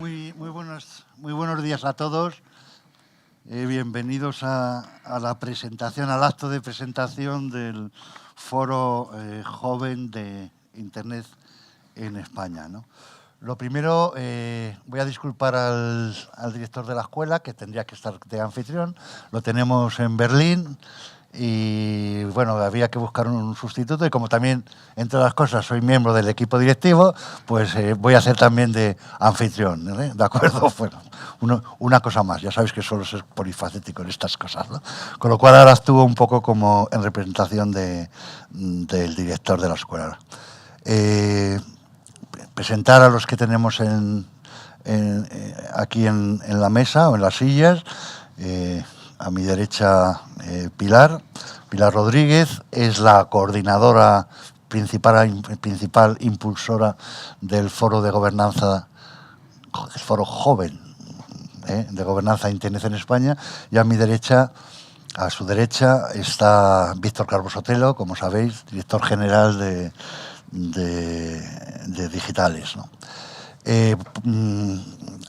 Muy buenos días a todos. Bienvenidos a la presentación, al acto de presentación del Foro Joven de Internet en España, ¿no? Lo primero, voy a disculpar al director de la escuela, que tendría que estar de anfitrión. Lo tenemos en Berlín y, bueno, había que buscar un sustituto. Y como también, entre otras cosas, soy miembro del equipo directivo, pues voy a hacer también de anfitrión, ¿eh? ¿De acuerdo? Bueno, una cosa más. Ya sabéis que suelo ser polifacético en estas cosas, ¿no? Con lo cual ahora actúo un poco como en representación del director de la escuela. Presentar a los que tenemos aquí en la mesa o en las sillas. A mi derecha, Pilar Rodríguez, es la coordinadora principal impulsora del Foro de Gobernanza, el Foro Joven de Gobernanza de Internet en España. Y a mi derecha, a su derecha, está Víctor Calvo Sotelo, como sabéis, director general de Digitales, ¿no?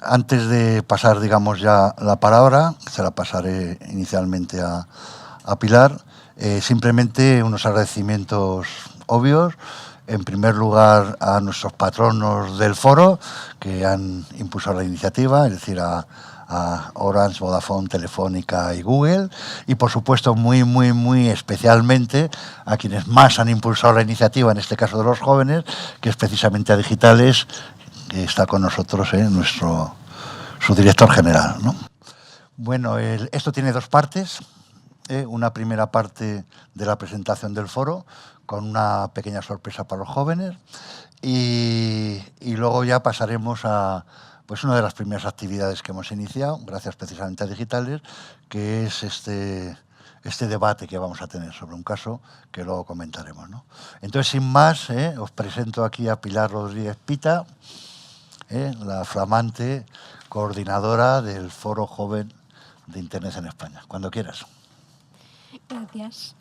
Antes de pasar, digamos, ya la palabra, se la pasaré inicialmente a Pilar, simplemente unos agradecimientos obvios. En primer lugar, a nuestros patronos del foro, que han impulsado la iniciativa, es decir, a Orange, Vodafone, Telefónica y Google, y por supuesto muy especialmente a quienes más han impulsado la iniciativa, en este caso de los jóvenes, que es precisamente a Digitales, que está con nosotros, su director general, ¿no? Bueno, esto tiene dos partes. Una primera parte de la presentación del foro, con una pequeña sorpresa para los jóvenes, y luego ya pasaremos a pues una de las primeras actividades que hemos iniciado, gracias precisamente a Digitales, que es este debate que vamos a tener sobre un caso que luego comentaremos, ¿no? Entonces, sin más, os presento aquí a Pilar Rodríguez Pita, la flamante coordinadora del Foro Joven de Internet en España. Cuando quieras. Gracias.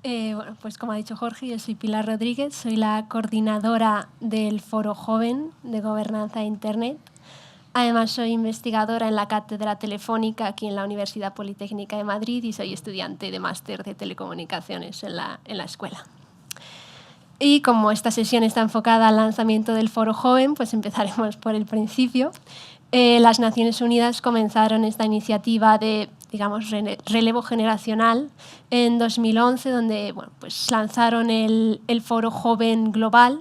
Bueno, pues como ha dicho Jorge, yo soy Pilar Rodríguez, soy la coordinadora del Foro Joven de Gobernanza de Internet. Además, soy investigadora en la Cátedra Telefónica aquí en la Universidad Politécnica de Madrid y soy estudiante de máster de telecomunicaciones en la escuela. Y como esta sesión está enfocada al lanzamiento del Foro Joven, pues empezaremos por el principio. Las Naciones Unidas comenzaron esta iniciativa de, digamos, relevo generacional en 2011, donde bueno, pues lanzaron el Foro Joven Global.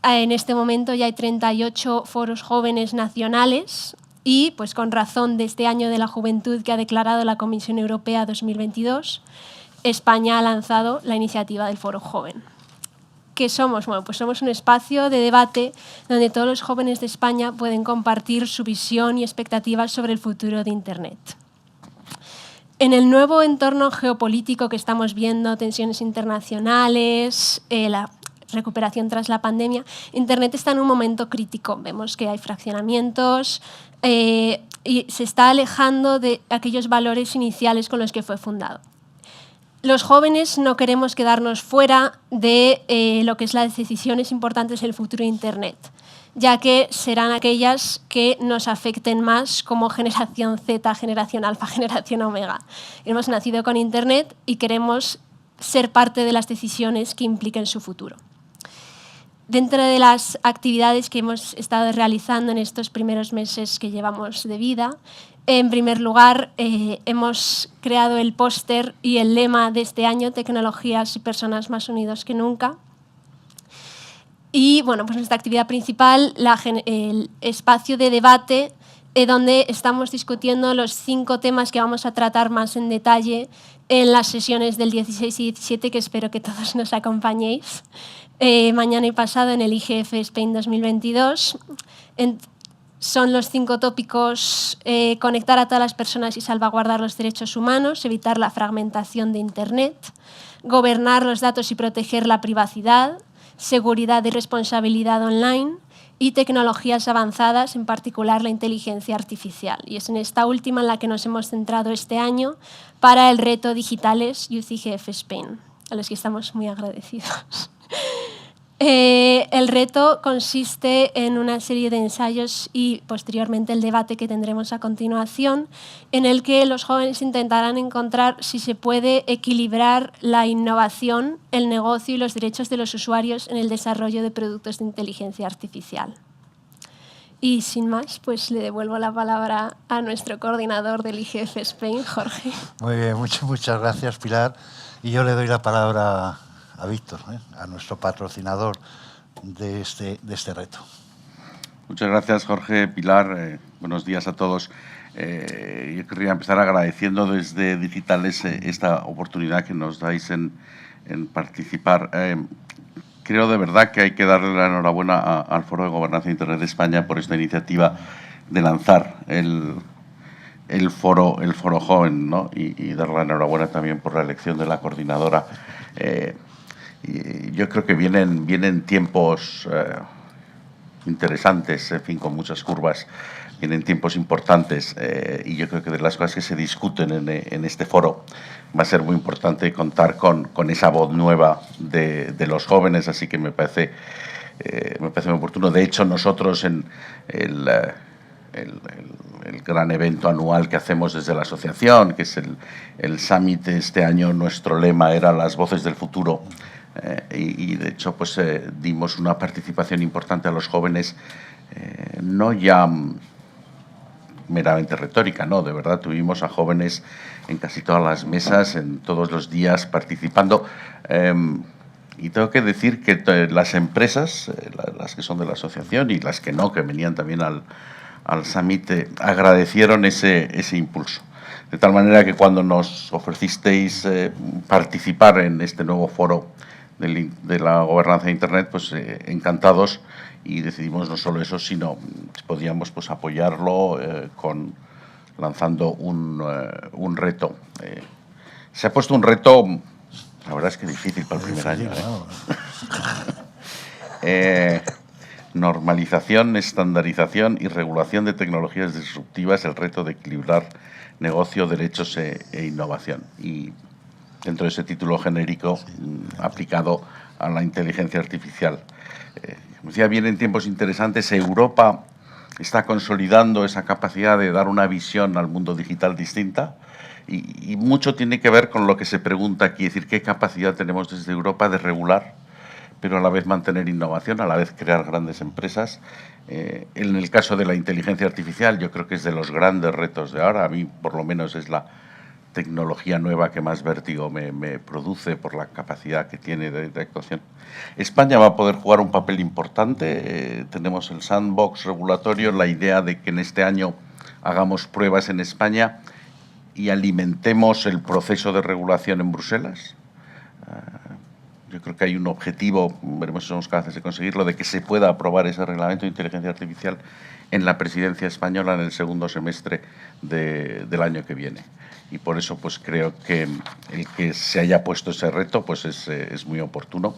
En este momento ya hay 38 foros jóvenes nacionales y, pues con razón de este año de la juventud que ha declarado la Comisión Europea 2022, España ha lanzado la iniciativa del Foro Joven. ¿Qué somos? Bueno, pues somos un espacio de debate donde todos los jóvenes de España pueden compartir su visión y expectativas sobre el futuro de Internet. En el nuevo entorno geopolítico que estamos viendo, tensiones internacionales, la recuperación tras la pandemia, Internet está en un momento crítico. Vemos que hay fraccionamientos y se está alejando de aquellos valores iniciales con los que fue fundado. Los jóvenes no queremos quedarnos fuera de lo que es las decisiones importantes del futuro de Internet, ya que serán aquellas que nos afecten más como generación Z, generación alfa, generación omega. Hemos nacido con Internet y queremos ser parte de las decisiones que impliquen su futuro. Dentro de las actividades que hemos estado realizando en estos primeros meses que llevamos de vida, en primer lugar, hemos creado el póster y el lema de este año, Tecnologías y personas más unidos que nunca. Y bueno, pues nuestra actividad principal, el espacio de debate, donde estamos discutiendo los 5 temas que vamos a tratar más en detalle en las sesiones del 16 y 17, que espero que todos nos acompañéis. Mañana y pasado en el IGF Spain 2022. Son los 5 tópicos: conectar a todas las personas y salvaguardar los derechos humanos, evitar la fragmentación de Internet, gobernar los datos y proteger la privacidad, seguridad y responsabilidad online y tecnologías avanzadas, en particular la inteligencia artificial. Y es en esta última en la que nos hemos centrado este año para el reto Digitales Youth IGF Spain, a los que estamos muy agradecidos. El reto consiste en una serie de ensayos y posteriormente el debate que tendremos a continuación, en el que los jóvenes intentarán encontrar si se puede equilibrar la innovación, el negocio y los derechos de los usuarios en el desarrollo de productos de inteligencia artificial. Y sin más, pues le devuelvo la palabra a nuestro coordinador del IGF Spain, Jorge. Muy bien, muchas gracias, Pilar. Y yo le doy la palabra a Víctor, a nuestro patrocinador de este reto. Muchas gracias, Jorge, Pilar. Buenos días a todos. Yo querría empezar agradeciendo desde Digitales esta oportunidad que nos dais en participar. Creo de verdad que hay que darle la enhorabuena al Foro de Gobernanza de Internet de España por esta iniciativa de lanzar el foro joven, ¿no? Y dar la enhorabuena también por la elección de la coordinadora. Y yo creo que vienen tiempos interesantes, en fin, con muchas curvas. Vienen tiempos importantes y yo creo que de las cosas que se discuten en este foro va a ser muy importante contar con esa voz nueva de los jóvenes, así que me parece muy oportuno. De hecho, nosotros en el gran evento anual que hacemos desde la asociación, que es el Summit, este año nuestro lema era las voces del futuro. Y de hecho pues dimos una participación importante a los jóvenes, no ya meramente retórica, no, de verdad tuvimos a jóvenes en casi todas las mesas, en todos los días participando. Y tengo que decir que las empresas, las que son de la asociación y las que no, que venían también al Summit, agradecieron ese impulso. De tal manera que cuando nos ofrecisteis participar en este nuevo foro de la gobernanza de Internet, pues encantados, y decidimos no solo eso, sino podíamos pues apoyarlo lanzando un reto. Se ha puesto un reto, la verdad es que difícil para el primer año. Normalización, estandarización y regulación de tecnologías disruptivas, el reto de equilibrar negocio, derechos e innovación. Y dentro de ese título genérico aplicado a la inteligencia artificial. Como decía, vienen tiempos interesantes. Europa está consolidando esa capacidad de dar una visión al mundo digital distinta y mucho tiene que ver con lo que se pregunta aquí, es decir, qué capacidad tenemos desde Europa de regular, pero a la vez mantener innovación, a la vez crear grandes empresas. En el caso de la inteligencia artificial, yo creo que es de los grandes retos de ahora. A mí, por lo menos, es la tecnología nueva que más vértigo me produce por la capacidad que tiene de actuación. España va a poder jugar un papel importante. Tenemos el sandbox regulatorio, la idea de que en este año hagamos pruebas en España y alimentemos el proceso de regulación en Bruselas. Yo creo que hay un objetivo, veremos si somos capaces de conseguirlo, de que se pueda aprobar ese reglamento de inteligencia artificial en la presidencia española en el segundo semestre del año que viene. Y por eso pues creo que el que se haya puesto ese reto pues es muy oportuno.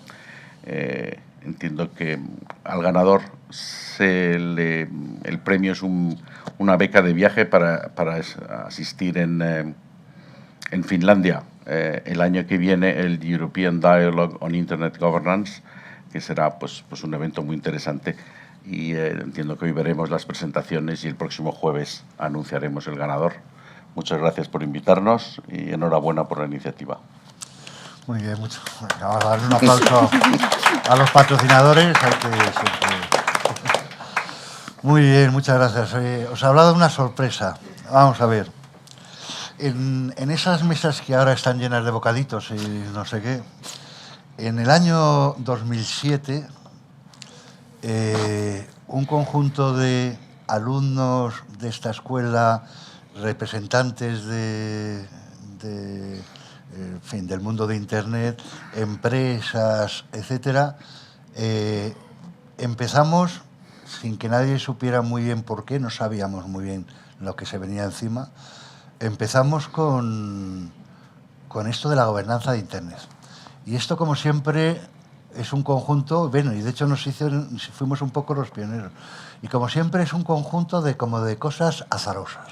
Entiendo que al ganador el premio es una beca de viaje para asistir en Finlandia el año que viene, el European Dialogue on Internet Governance, que será pues un evento muy interesante. Y entiendo que hoy veremos las presentaciones y el próximo jueves anunciaremos el ganador. Muchas gracias por invitarnos y enhorabuena por la iniciativa. Muy bien, vamos a darle un aplauso a los patrocinadores. Muy bien, muchas gracias. Os he hablado de una sorpresa. Vamos a ver. En esas mesas que ahora están llenas de bocaditos y no sé qué, en el año 2007, un conjunto de alumnos de esta escuela, representantes en fin, del mundo de Internet, empresas, etcétera, empezamos sin que nadie supiera muy bien por qué, no sabíamos muy bien lo que se venía encima. Empezamos con esto de la gobernanza de Internet. Y esto, como siempre, es un conjunto, bueno, y de hecho fuimos un poco los pioneros. Y como siempre es un conjunto de cosas azarosas.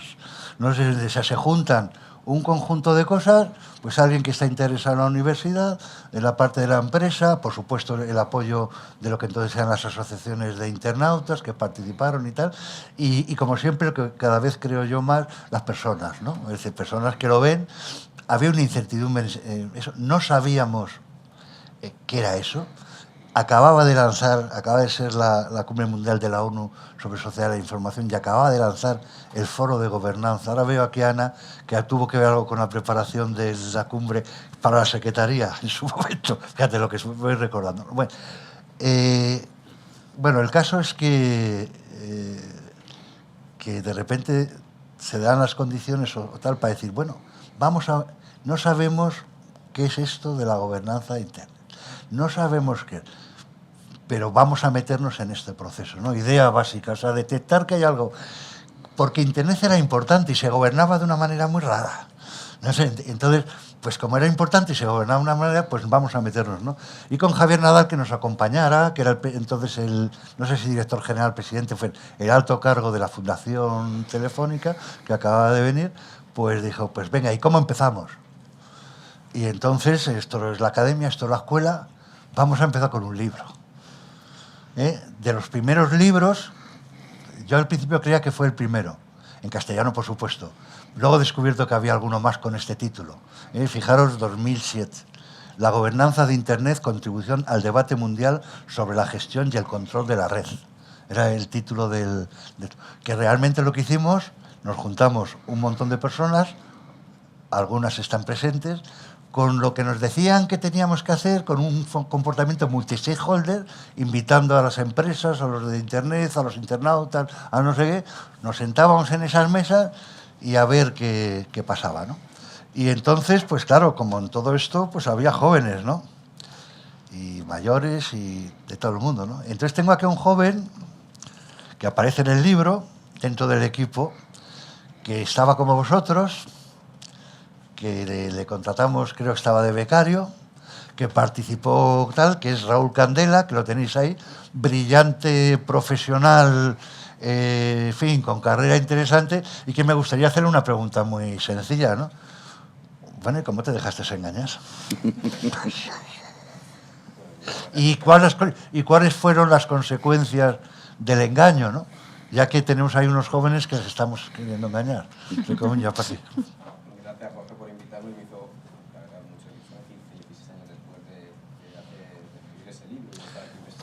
No sé, se juntan un conjunto de cosas, pues alguien que está interesado en la universidad, en la parte de la empresa, por supuesto el apoyo de lo que entonces eran las asociaciones de internautas que participaron y tal, y como siempre, que cada vez creo yo más, las personas, ¿no? Es decir, personas que lo ven. Había una incertidumbre, eso, no sabíamos qué era eso. Acababa de ser la Cumbre Mundial de la ONU sobre Sociedad de la Información y acababa de lanzar el Foro de Gobernanza. Ahora veo aquí a Ana, que tuvo que ver algo con la preparación de la cumbre para la Secretaría en su momento. Fíjate lo que voy recordando. Bueno, el caso es que de repente se dan las condiciones o tal para decir, bueno, no sabemos qué es esto de la gobernanza interna. No sabemos qué, pero vamos a meternos en este proceso, ¿no? Idea básica, o sea, detectar que hay algo. Porque Internet era importante y se gobernaba de una manera muy rara. No sé, entonces, pues como era importante y se gobernaba de una manera, pues vamos a meternos, ¿no? Y con Javier Nadal, que nos acompañara, que era entonces no sé si director general, presidente, fue el alto cargo de la Fundación Telefónica, que acababa de venir, pues dijo, pues venga, ¿y cómo empezamos? Y entonces, esto es la academia, esto es la escuela, vamos a empezar con un libro. De los primeros libros, yo al principio creía que fue el primero, en castellano por supuesto. Luego he descubierto que había alguno más con este título. Fijaros, 2007. La gobernanza de Internet, contribución al debate mundial sobre la gestión y el control de la red. Era el título que realmente lo que hicimos, nos juntamos un montón de personas, algunas están presentes, con lo que nos decían que teníamos que hacer, con un comportamiento multi-stakeholder, invitando a las empresas, a los de Internet, a los internautas, a no sé qué, nos sentábamos en esas mesas y a ver qué pasaba, ¿no? Y entonces, pues claro, como en todo esto, pues había jóvenes, ¿no? Y mayores y de todo el mundo, ¿no? Entonces tengo aquí a un joven que aparece en el libro, dentro del equipo, que estaba como vosotros, que le contratamos, creo que estaba de becario, que participó tal, que es Raúl Candela, que lo tenéis ahí, brillante profesional, en fin, con carrera interesante, y que me gustaría hacerle una pregunta muy sencilla, ¿no? Bueno, ¿y cómo te dejaste engañar? ¿Y cuáles fueron las consecuencias del engaño, ¿no? Ya que tenemos ahí unos jóvenes que les estamos queriendo engañar. Gracias, Jorge, por invitarme. Me hizo mucha ilusión 15, 16 años después de escribir ese libro.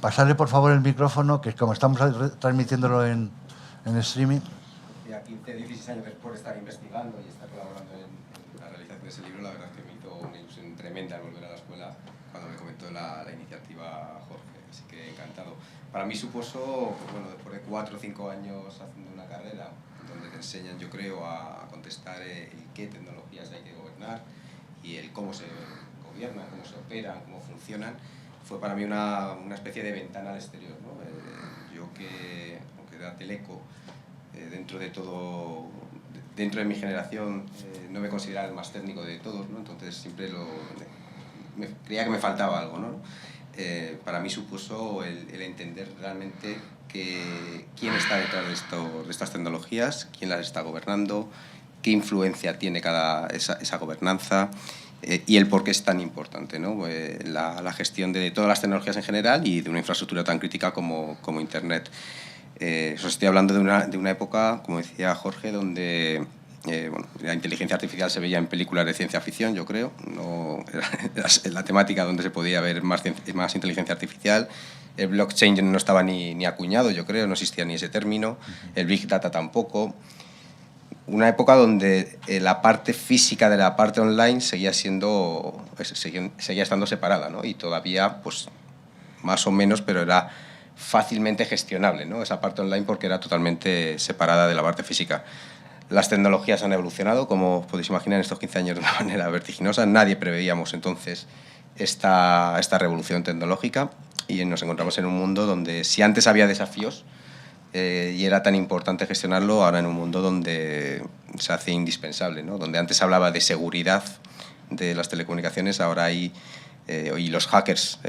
Pasarle, por favor, el micrófono, que como estamos transmitiéndolo en streaming. 15, 16 años después de estar investigando y estar colaborando en la realización de ese libro, la verdad es que me hizo una ilusión tremenda al volver a la escuela cuando me comentó la iniciativa Jorge. Así que encantado. Para mí supuso, pues bueno, después de 4 o 5 años haciendo una carrera donde te enseñan, yo creo, a contestar el qué tecnologías hay que gobernar y el cómo se gobiernan, cómo se operan, cómo funcionan, fue para mí una especie de ventana al exterior, ¿no? Yo que, aunque era teleco, dentro de mi generación no me consideraba el más técnico de todos, ¿no? Entonces siempre creía que me faltaba algo, ¿no? Para mí supuso el entender realmente quién está detrás de estas tecnologías, quién las está gobernando, qué influencia tiene esa gobernanza y el por qué es tan importante, ¿no? La gestión de todas las tecnologías en general y de una infraestructura tan crítica como Internet. Os estoy hablando de una época, como decía Jorge, donde la inteligencia artificial se veía en películas de ciencia ficción, yo creo. No, era la temática donde se podía ver más inteligencia artificial. El blockchain no estaba ni acuñado, yo creo, no existía ni ese término. El Big Data tampoco. Una época donde la parte física de la parte online seguía estando separada, ¿no? Y todavía, pues, más o menos, pero era fácilmente gestionable, ¿no? Esa parte online, porque era totalmente separada de la parte física. Las tecnologías han evolucionado, como os podéis imaginar, en estos 15 años de una manera vertiginosa. Nadie preveíamos entonces esta revolución tecnológica y nos encontramos en un mundo donde, si antes había desafíos y era tan importante gestionarlo, ahora en un mundo donde se hace indispensable, ¿no? Donde antes hablaba de seguridad de las telecomunicaciones, ahora hay y los hackers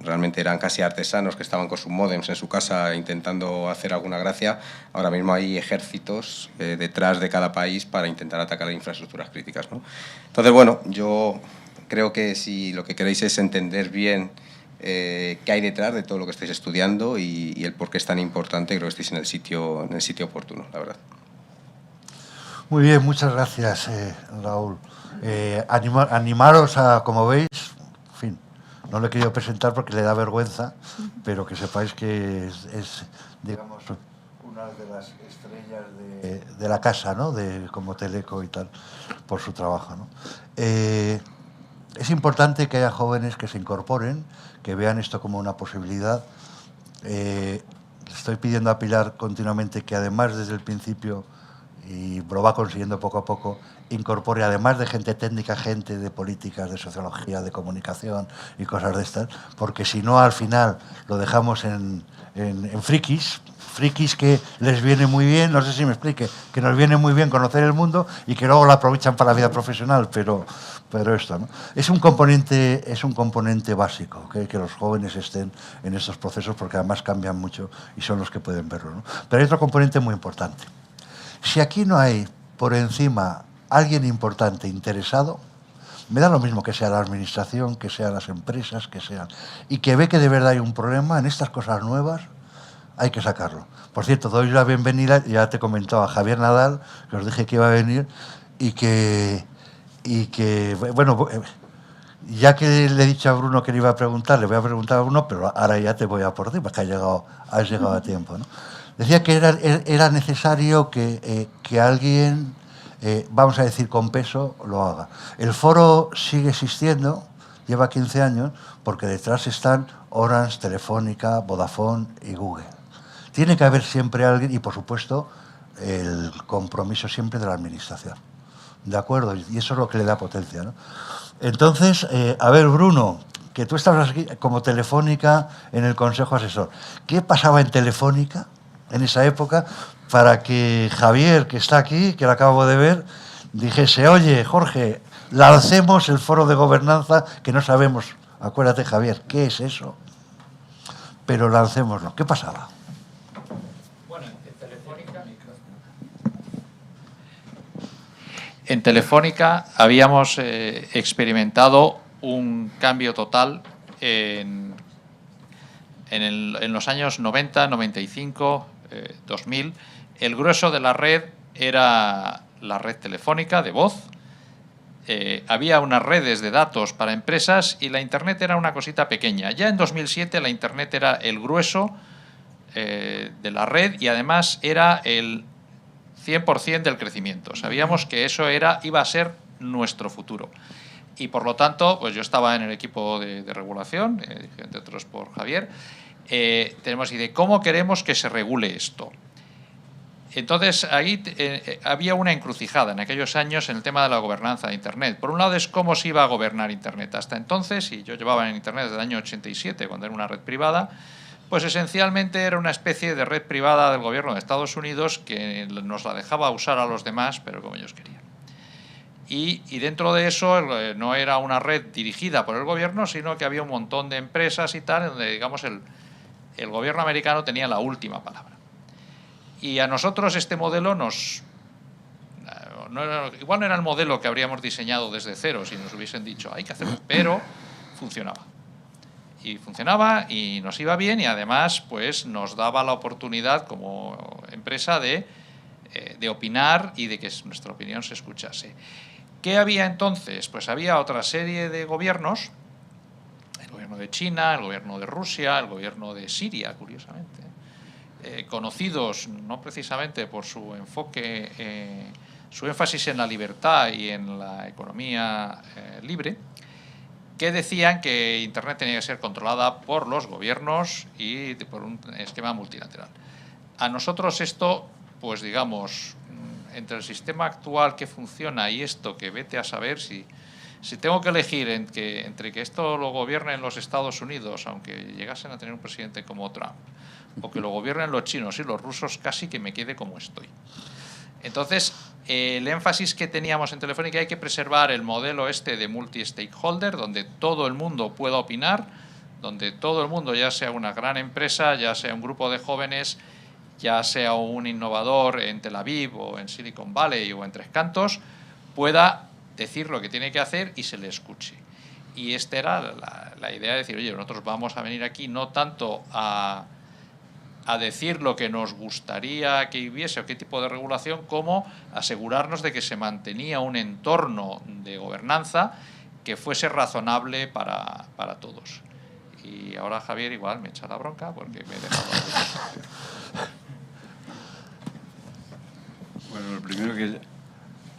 realmente eran casi artesanos que estaban con sus módems en su casa intentando hacer alguna gracia. Ahora mismo hay ejércitos detrás de cada país para intentar atacar infraestructuras críticas, ¿no? Entonces, bueno, yo creo que si lo que queréis es entender bien qué hay detrás de todo lo que estáis estudiando y el por qué es tan importante, creo que estáis en el sitio oportuno, la verdad. Muy bien, muchas gracias, Raúl. Animaros a, como veis, en fin, no le he querido presentar porque le da vergüenza, pero que sepáis que es digamos, una de las estrellas de la casa, ¿no? Como Teleco y tal, por su trabajo, ¿no? Es importante que haya jóvenes que se incorporen, que vean esto como una posibilidad. Estoy pidiendo a Pilar continuamente que además desde el principio, y lo va consiguiendo poco a poco, incorpore además de gente técnica, gente de políticas, de sociología, de comunicación y cosas de estas, porque si no al final lo dejamos en frikis que les viene muy bien, no sé si me explique, que nos viene muy bien conocer el mundo y que luego lo aprovechan para la vida profesional, pero esto, ¿no? Es un componente básico, que los jóvenes estén en estos procesos porque además cambian mucho y son los que pueden verlo, ¿no? Pero hay otro componente muy importante. Si aquí no hay por encima alguien importante interesado, me da lo mismo que sea la administración, que sean las empresas, que sean, y que ve que de verdad hay un problema en estas cosas nuevas, hay que sacarlo. Por cierto, doy la bienvenida, ya te comentó a Javier Nadal, que os dije que iba a venir, y que bueno, ya que le he dicho a Bruno que le iba a preguntar, le voy a preguntar a Bruno, pero ahora ya te voy a por ti, porque has llegado a tiempo, ¿no? Decía que era necesario que alguien, vamos a decir con peso, lo haga. El foro sigue existiendo, lleva 15 años, porque detrás están Orange, Telefónica, Vodafone y Google. Tiene que haber siempre alguien y, por supuesto, el compromiso siempre de la administración. ¿De acuerdo? Y eso es lo que le da potencia, ¿no? Entonces, a ver, Bruno, que tú estabas aquí como Telefónica en el Consejo Asesor. ¿Qué pasaba en Telefónica en esa época para que Javier, que está aquí, que lo acabo de ver, dijese, oye, Jorge, lancemos el foro de gobernanza, que no sabemos, acuérdate, Javier, ¿qué es eso? Pero lancémoslo. ¿Qué pasaba? En Telefónica habíamos experimentado un cambio total en los años 90, 95, 2000. El grueso de la red era la red telefónica de voz. Había unas redes de datos para empresas y la Internet era una cosita pequeña. Ya en 2007 la Internet era el grueso de la red y además era el 100% del crecimiento. Sabíamos que eso iba a ser nuestro futuro. Y por lo tanto, pues yo estaba en el equipo de regulación, entre otros por Javier. Tenemos idea de cómo queremos que se regule esto. Entonces, ahí había una encrucijada en aquellos años en el tema de la gobernanza de Internet. Por un lado es cómo se iba a gobernar Internet. Hasta entonces, y yo llevaba en Internet desde el año 87, cuando era una red privada, pues esencialmente era una especie de red privada del gobierno de Estados Unidos que nos la dejaba usar a los demás, pero como ellos querían. Y dentro de eso no era una red dirigida por el gobierno, sino que había un montón de empresas y tal, donde, digamos, el gobierno americano tenía la última palabra. Y a nosotros este modelo igual no era el modelo que habríamos diseñado desde cero si nos hubiesen dicho hay que hacerlo, pero funcionaba. Y funcionaba y nos iba bien y además pues nos daba la oportunidad como empresa de opinar y de que nuestra opinión se escuchase. ¿Qué había entonces? Pues había otra serie de gobiernos, el gobierno de China, el gobierno de Rusia, el gobierno de Siria, curiosamente, conocidos no precisamente por su enfoque, su énfasis en la libertad y en la economía libre, que decían que Internet tenía que ser controlada por los gobiernos y por un esquema multilateral. A nosotros esto, pues digamos, entre el sistema actual que funciona y esto que vete a saber si tengo que elegir entre que esto lo gobiernen los Estados Unidos, aunque llegasen a tener un presidente como Trump, o que lo gobiernen los chinos y los rusos, casi que me quede como estoy. Entonces, El énfasis que teníamos en Telefónica, hay que preservar el modelo este de multi-stakeholder, donde todo el mundo pueda opinar, donde todo el mundo, ya sea una gran empresa, ya sea un grupo de jóvenes, ya sea un innovador en Tel Aviv o en Silicon Valley o en Tres Cantos, pueda decir lo que tiene que hacer y se le escuche. Y esta era la idea de decir, oye, nosotros vamos a venir aquí no tanto a decir lo que nos gustaría que hubiese o qué tipo de regulación, como asegurarnos de que se mantenía un entorno de gobernanza que fuese razonable para todos. Y ahora Javier igual me echa la bronca porque me he dejado... Bueno, lo primero que...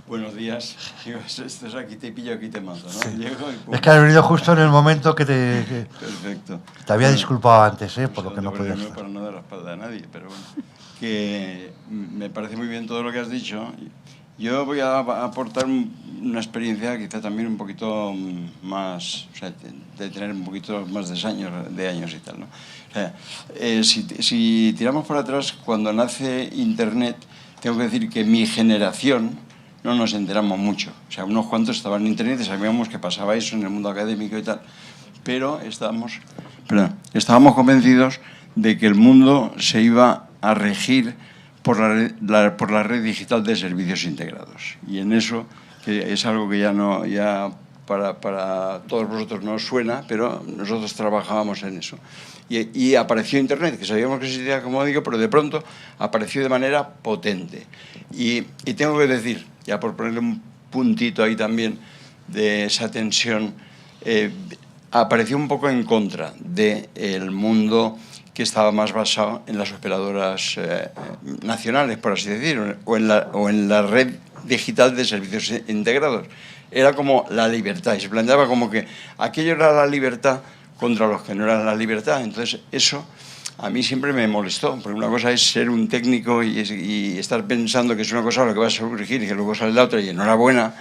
Buenos días. Esto es aquí te pillo, aquí te mato, ¿no? Sí. Es que has venido justo en el momento que te... Perfecto. Te había disculpado antes, por lo que no podías estar. Para no dar la espalda a nadie, pero bueno. Que me parece muy bien todo lo que has dicho. Yo voy a aportar una experiencia quizá también un poquito más... O sea, de tener un poquito más de años y tal, ¿no? O sea, si tiramos para atrás, cuando nace Internet, tengo que decir que mi generación... no nos enteramos mucho. O sea, unos cuantos estaban en Internet y sabíamos que pasaba eso en el mundo académico y tal, pero estábamos convencidos de que el mundo se iba a regir por la red digital de servicios integrados. Y en eso, que es algo que ya para todos vosotros no os suena, pero nosotros trabajábamos en eso. Y apareció Internet, que sabíamos que existía, como digo, pero de pronto apareció de manera potente. Y tengo que decir, ya por ponerle un puntito ahí también de esa tensión, apareció un poco en contra del mundo que estaba más basado en las operadoras nacionales, por así decir, o en la red digital de servicios integrados. Era como la libertad, y se planteaba como que aquello era la libertad contra los que no eran la libertad. Entonces eso a mí siempre me molestó, porque una cosa es ser un técnico y estar pensando que es una cosa lo que va a surgir y que luego sale la otra y enhorabuena,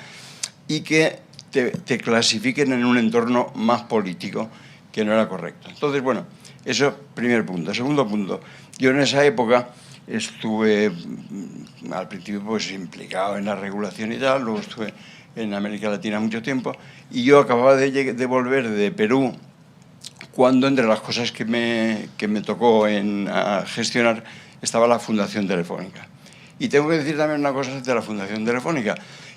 y que te clasifiquen en un entorno más político que no era correcto. Entonces, bueno, eso primer punto. Segundo punto, yo en esa época estuve al principio pues implicado en la regulación y tal, luego estuve en América Latina mucho tiempo, y yo acababa de volver de Perú, cuando entre las cosas que me tocó a gestionar estaba la Fundación Telefónica. Y tengo que decir también una cosa de la Fundación Telefónica,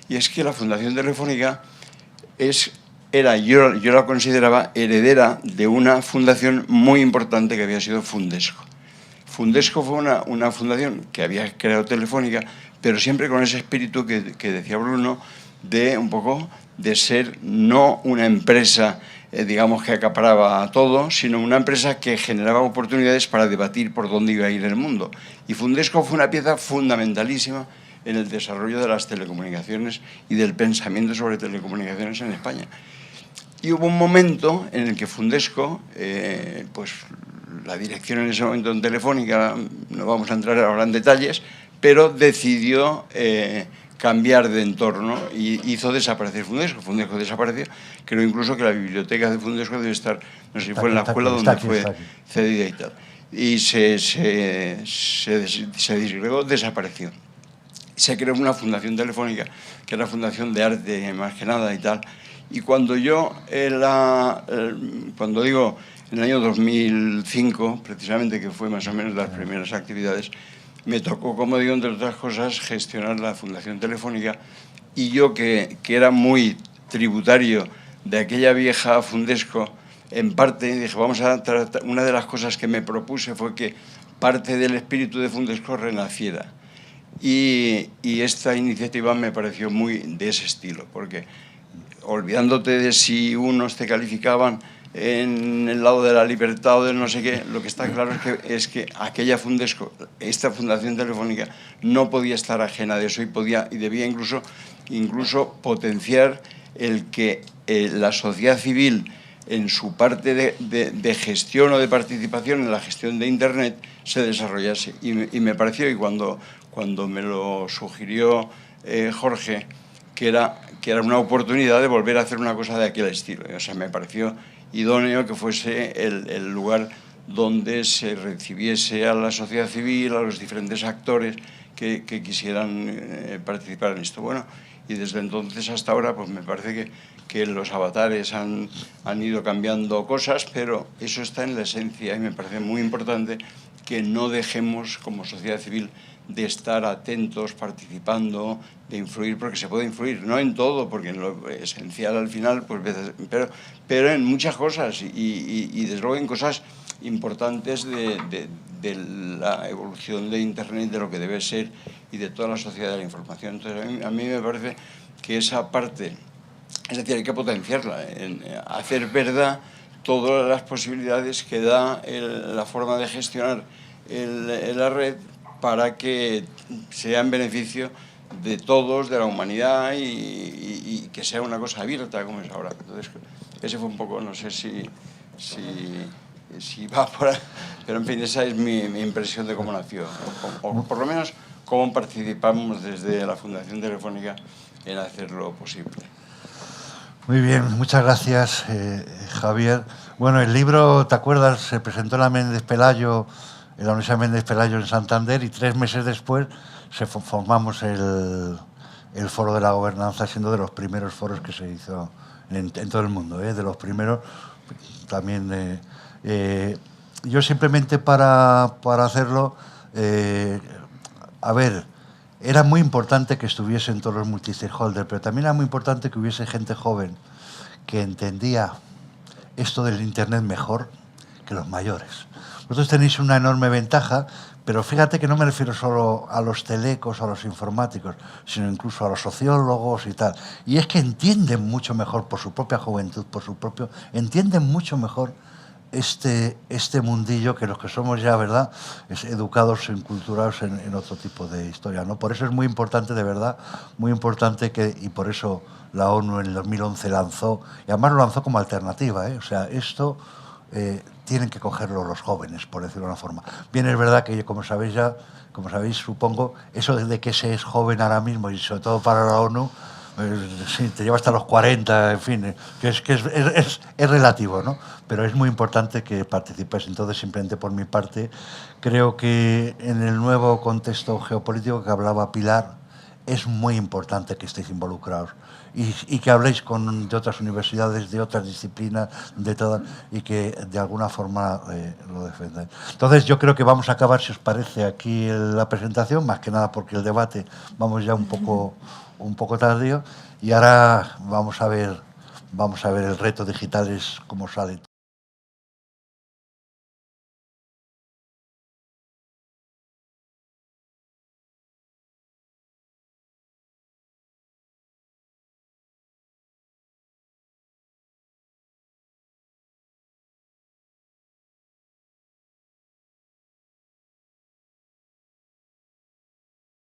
y es que la Fundación Telefónica yo la consideraba heredera de una fundación muy importante que había sido Fundesco. Fundesco fue una fundación que había creado Telefónica, pero siempre con ese espíritu que decía Bruno, de un poco de ser no una empresa digamos que acaparaba todo, sino una empresa que generaba oportunidades para debatir por dónde iba a ir el mundo. Y Fundesco fue una pieza fundamentalísima en el desarrollo de las telecomunicaciones y del pensamiento sobre telecomunicaciones en España. Y hubo un momento en el que Fundesco, pues la dirección en ese momento en Telefónica, no vamos a entrar ahora en detalles, pero decidió cambiar de entorno y hizo desaparecer Fundesco. Fundesco desapareció. Creo incluso que la biblioteca de Fundesco debe estar, no sé si fue en la escuela donde fue cedida y tal. Y se disgregó, desapareció. Se creó una fundación telefónica, que era fundación de arte más que nada y tal. Y cuando yo, cuando digo en el año 2005, precisamente, que fue más o menos las primeras actividades, me tocó, como digo, entre otras cosas, gestionar la Fundación Telefónica, y yo, que era muy tributario de aquella vieja Fundesco, en parte dije, vamos a tratar, una de las cosas que me propuse fue que parte del espíritu de Fundesco renaciera. Y esta iniciativa me pareció muy de ese estilo, porque olvidándote de si unos te calificaban en el lado de la libertad o de no sé qué, lo que está claro es que aquella Fundesco, esta Fundación Telefónica, no podía estar ajena de eso y debía incluso potenciar el que la sociedad civil, en su parte de gestión o de participación en la gestión de Internet, se desarrollase. Y me pareció, y cuando me lo sugirió Jorge, que era una oportunidad de volver a hacer una cosa de aquel estilo. O sea, me pareció idóneo que fuese el lugar donde se recibiese a la sociedad civil, a los diferentes actores que quisieran participar en esto. Bueno, y desde entonces hasta ahora pues me parece que los avatares han ido cambiando cosas, pero eso está en la esencia y me parece muy importante que no dejemos como sociedad civil de estar atentos, participando, de influir, porque se puede influir, no en todo, porque en lo esencial al final, pues pero en muchas cosas y desde luego en cosas importantes de la evolución de Internet, de lo que debe ser y de toda la sociedad de la información. Entonces a mí me parece que esa parte, es decir, hay que potenciarla, hacer verdad todas las posibilidades que da la forma de gestionar la red para que sea en beneficio de todos, de la humanidad y que sea una cosa abierta como es ahora. Entonces, ese fue un poco, no sé si va por ahí, pero en fin, esa es mi impresión de cómo nació, o por lo menos cómo participamos desde la Fundación Telefónica en hacerlo posible. Muy bien, muchas gracias, Javier. Bueno, el libro, ¿te acuerdas? Se presentó en la Méndez Pelayo, en la Universidad Méndez Pelayo en Santander, y 3 meses después formamos el Foro de la Gobernanza, siendo de los primeros foros que se hizo en todo el mundo, de los primeros. También yo simplemente para hacerlo, a ver, era muy importante que estuviesen todos los multi-stakeholders, pero también era muy importante que hubiese gente joven que entendía esto del Internet mejor que los mayores. Vosotros tenéis una enorme ventaja, pero fíjate que no me refiero solo a los telecos o a los informáticos, sino incluso a los sociólogos y tal. Y es que entienden mucho mejor, por su propia juventud, entienden mucho mejor este mundillo que los que somos ya, ¿verdad?, educados y culturados en otro tipo de historia, ¿no? Por eso es muy importante, de verdad, muy importante y por eso la ONU en el 2011 lanzó, y además lo lanzó como alternativa, o sea, esto tienen que cogerlo los jóvenes, por decirlo de una forma. Bien, es verdad que, como sabéis, supongo, eso de que se es joven ahora mismo, y sobre todo para la ONU, sí, te lleva hasta los 40, en fin, que es relativo, ¿no? Pero es muy importante que participes. Entonces, simplemente por mi parte, creo que en el nuevo contexto geopolítico que hablaba Pilar, es muy importante que estéis involucrados y que habléis de otras universidades, de otras disciplinas, de todas, y que de alguna forma lo defendáis. Entonces, yo creo que vamos a acabar, si os parece, aquí la presentación, más que nada porque el debate vamos ya un poco tardío, y ahora vamos a ver el reto digital, cómo sale.